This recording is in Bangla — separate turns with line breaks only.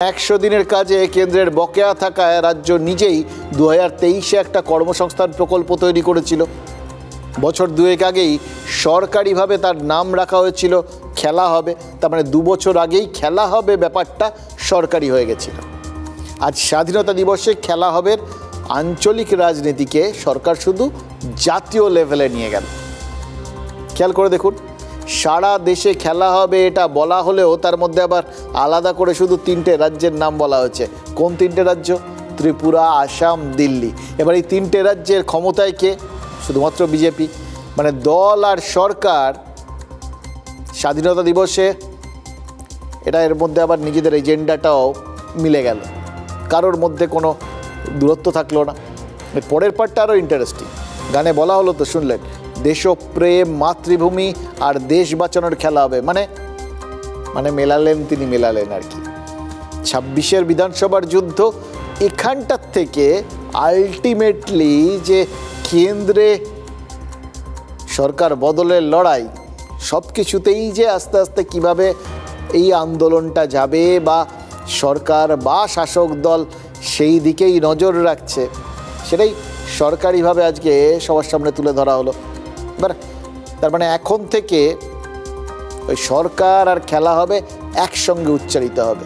100 দিনের কাজে কেন্দ্রের বকেয়া থাকায় রাজ্য নিজেই 2023-এ একটা কর্মসংস্থান প্রকল্প তৈরি করেছিল। বছর দুয়েক আগেই সরকারিভাবে তার নাম রাখা হয়েছিল খেলা হবে। তার মানে 2 বছর আগেই খেলা হবে ব্যাপারটা সরকারি হয়ে গেছিল। আজ স্বাধীনতা দিবসে খেলা হবে আঞ্চলিক রাজনীতিকে সরকার শুধু জাতীয় লেভেলে নিয়ে গেল। খেয়াল করে দেখুন, সারা দেশে খেলা হবে এটা বলা হলেও তার মধ্যে আবার আলাদা করে শুধু 3টে রাজ্যের নাম বলা হয়েছে। কোন 3টে রাজ্য? ত্রিপুরা, আসাম, দিল্লি। এবার এই 3টে রাজ্যের ক্ষমতায় কে? শুধুমাত্র বিজেপি। মানে দল আর সরকার স্বাধীনতা দিবসে এটা এর মধ্যে আবার নিজেদের এজেন্ডাটাও মিলে গেল, কারোর মধ্যে কোনো দূরত্ব থাকলো না। পরের পার্টটা আরও ইন্টারেস্টিং। গানে বলা হলো তো, শুনলেন, দেশপ্রেম, মাতৃভূমি আর দেশ বাঁচানোর খেলা হবে। মানে মেলালেন আর কি। 26-এর বিধানসভার যুদ্ধ এখানটার থেকে আলটিমেটলি যে কেন্দ্রে সরকার বদলের লড়াই, সব কিছুতেই যে আস্তে আস্তে কিভাবে এই আন্দোলনটা যাবে বা সরকার বা শাসক দল সেই দিকেই নজর রাখছে, সেটাই সরকারিভাবে আজকে সবার সামনে তুলে ধরা হলো। এবার তার মানে এখন থেকে ওই সরকার আর খেলা হবে একসঙ্গে উচ্চারিত হবে।